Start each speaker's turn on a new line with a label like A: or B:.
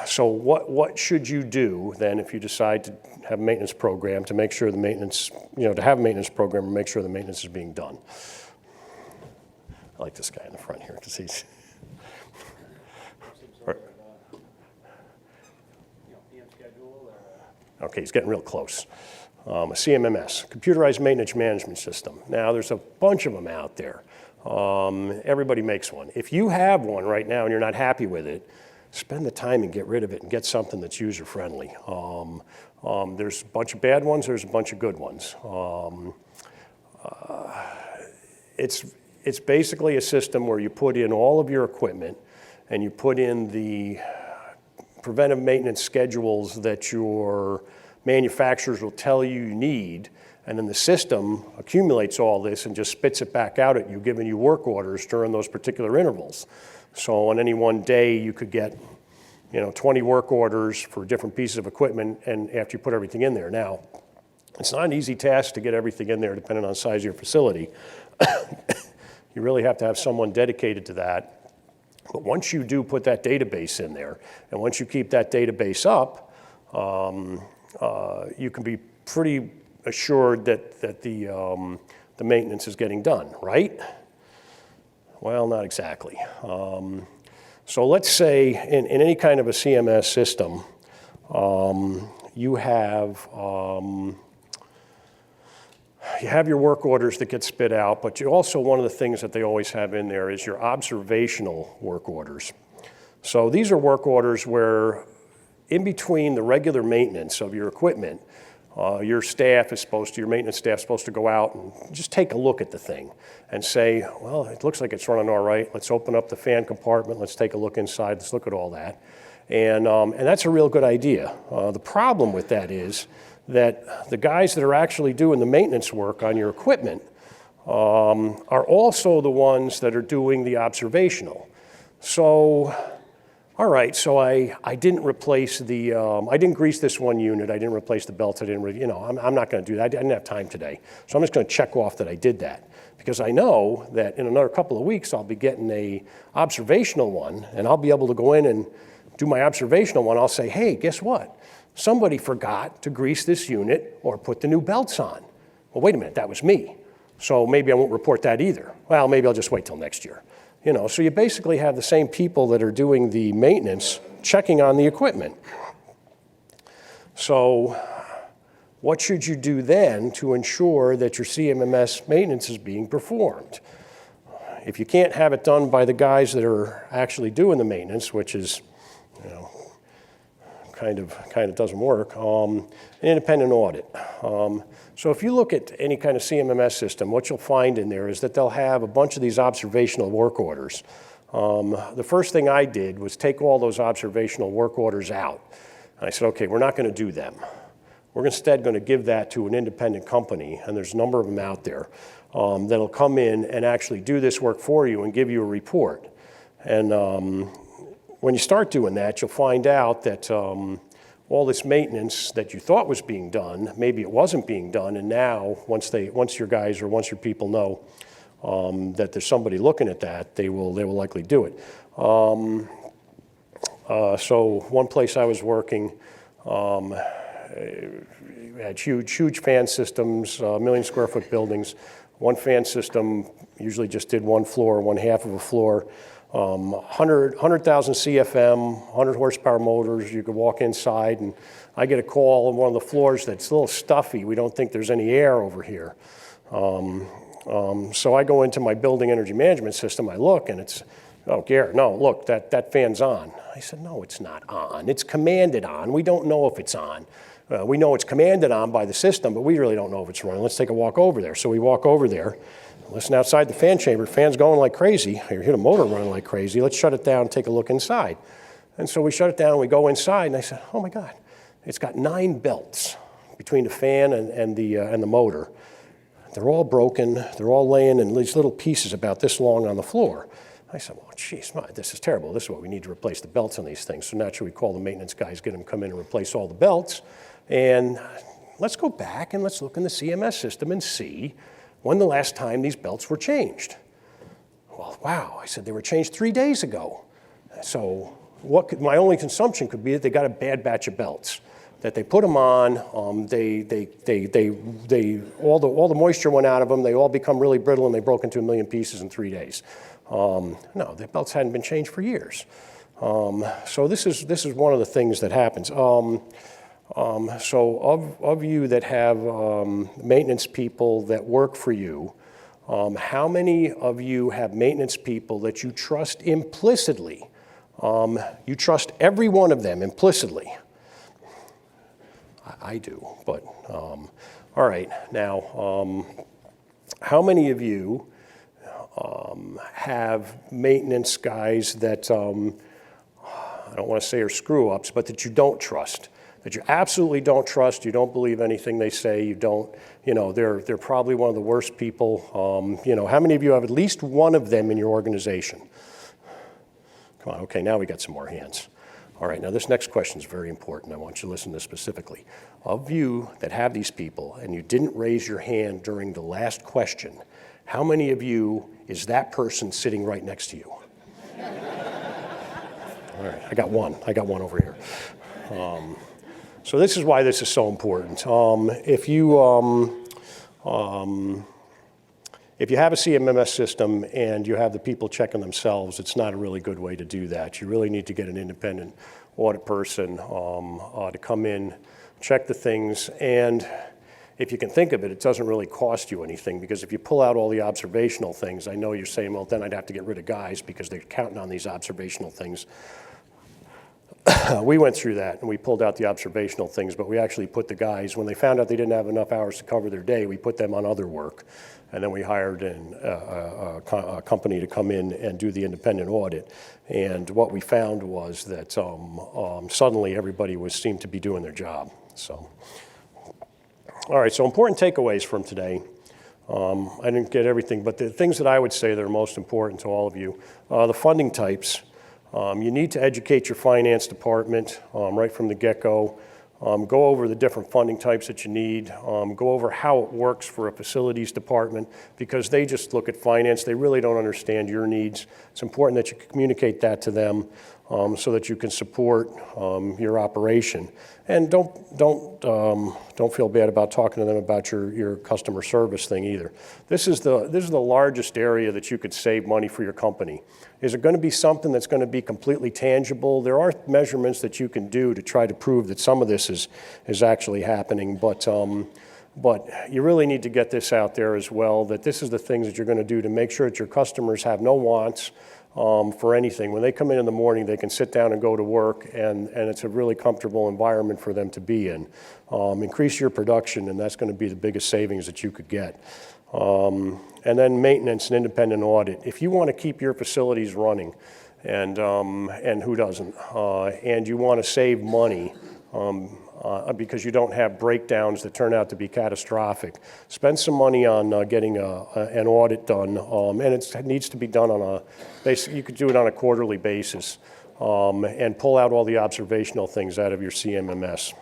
A: So what should you do then if you decide to have a maintenance program to make sure the maintenance, to have a maintenance program and make sure the maintenance is being done? I like this guy in the front here because he's... Okay, he's getting real close. A CMMS, Computerized Maintenance Management System. Now, there's a bunch of them out there. Everybody makes one. If you have one right now and you're not happy with it, spend the time and get rid of it and get something that's user-friendly. There's a bunch of bad ones, there's a bunch of good ones. It's basically a system where you put in all of your equipment and you put in the preventive maintenance schedules that your manufacturers will tell you you need, and then the system accumulates all this and just spits it back out at you, giving you work orders during those particular intervals. So on any one day, you could get 20 work orders for different pieces of equipment, and after you put everything in there. Now, it's not an easy task to get everything in there depending on the size of your facility. You really have to have someone dedicated to that. But once you do put that database in there, and once you keep that database up, you can be pretty assured that the maintenance is getting done, right? Well, not exactly. So let's say in any kind of a CMS system, you have your work orders that get spit out, but you also, one of the things that they always have in there is your observational work orders. So these are work orders where in between the regular maintenance of your equipment, your maintenance staff is supposed to go out and just take a look at the thing and say, well, it looks like it's running all right. Let's open up the fan compartment. Let's take a look inside. Let's look at all that. And that's a real good idea. The problem with that is that the guys that are actually doing the maintenance work on your equipment are also the ones that are doing the observational. So, all right, so I didn't replace I didn't grease this one unit, I didn't replace the belts, I'm not gonna do that, I didn't have time today. So I'm just gonna check off that I did that. Because I know that in another couple of weeks, I'll be getting a observational one, and I'll be able to go in and do my observational one. I'll say, hey, guess what? Somebody forgot to grease this unit or put the new belts on. Well, wait a minute, that was me. So maybe I won't report that either. Well, maybe I'll just wait till next year. So you basically have the same people that are doing the maintenance checking on the equipment. So what should you do then to ensure that your CMMS maintenance is being performed? If you can't have it done by the guys that are actually doing the maintenance, which is, kind of doesn't work, an independent audit. So if you look at any kind of CMMS system, what you'll find in there is that they'll have a bunch of these observational work orders. The first thing I did was take all those observational work orders out. And I said, okay, we're not going to do them. We're instead going to give that to an independent company, and there's a number of them out there, that'll come in and actually do this work for you and give you a report. And when you start doing that, you'll find out that all this maintenance that you thought was being done, maybe it wasn't being done, and now once your guys or once your people know that there's somebody looking at that, they will likely do it. So one place I was working had huge fan systems, 1 million square foot buildings. One fan system usually just did one floor, one half of a floor. 100,000 CFM, 100 horsepower motors. You could walk inside, and I get a call on one of the floors that's a little stuffy. We don't think there's any air over here. So I go into my building energy management system. I look, and it's, oh, Garrett, no, look, that fan's on. I said, no, it's not on. It's commanded on. We don't know if it's on. We know it's commanded on by the system, but we really don't know if it's running. Let's take a walk over there. So we walk over there. Listen outside the fan chamber, the fan's going like crazy. You hear the motor running like crazy. Let's shut it down and take a look inside. And so we shut it down and we go inside, and I said, oh my God, it's got 9 belts between the fan and the motor. They're all broken. They're all laying in these little pieces about this long on the floor. I said, well, geez, this is terrible. This is what we need to replace the belts on these things. So naturally, we call the maintenance guys, get them to come in and replace all the belts. And let's go back and let's look in the CMS system and see when the last time these belts were changed. Well, wow, I said they were changed 3 days ago. So my only consumption could be that they got a bad batch of belts, that they put them on, all the moisture went out of them, they all become really brittle, and they broke into 1 million pieces in 3 days. No, the belts hadn't been changed for years. So this is one of the things that happens. So of you that have maintenance people that work for you, how many of you have maintenance people that you trust implicitly? You trust every one of them implicitly. I do, but all right. Now, how many of you have maintenance guys that I don't want to say are screw-ups, but that you don't trust, that you absolutely don't trust, you don't believe anything they say, you don't, they're probably one of the worst people. How many of you have at least one of them in your organization? Come on, okay, now we got some more hands. All right, now this next question is very important. I want you to listen to this specifically. Of you that have these people and you didn't raise your hand during the last question, how many of you is that person sitting right next to you? All right, I got one over here. So this is why this is so important. If you have a CMMS system and you have the people checking themselves, it's not a really good way to do that. You really need to get an independent audit person to come in, check the things, and if you can think of it, it doesn't really cost you anything, because if you pull out all the observational things, I know you're saying, well, then I'd have to get rid of guys because they're counting on these observational things. We went through that and we pulled out the observational things, but we actually put the guys, when they found out they didn't have enough hours to cover their day, we put them on other work. And then we hired a company to come in and do the independent audit. And what we found was that suddenly everybody seemed to be doing their job. So, all right, so important takeaways from today. I didn't get everything, but the things that I would say that are most important to all of you, the funding types. You need to educate your finance department right from the get-go. Go over the different funding types that you need. Go over how it works for a facilities department, because they just look at finance. They really don't understand your needs. It's important that you communicate that to them so that you can support your operation. And don't feel bad about talking to them about your customer service thing either. This is the largest area that you could save money for your company. Is it going to be something that's going to be completely tangible? There are measurements that you can do to try to prove that some of this is actually happening, but you really need to get this out there as well, that this is the things that you're going to do to make sure that your customers have no wants for anything. When they come in the morning, they can sit down and go to work, and it's a really comfortable environment for them to be in. Increase your production, and that's going to be the biggest savings that you could get. And then maintenance and independent audit. If you want to keep your facilities running, and who doesn't, and you want to save money because you don't have breakdowns that turn out to be catastrophic, spend some money on getting an audit done, and it needs to be done on you could do it on a quarterly basis, and pull out all the observational things out of your CMMS.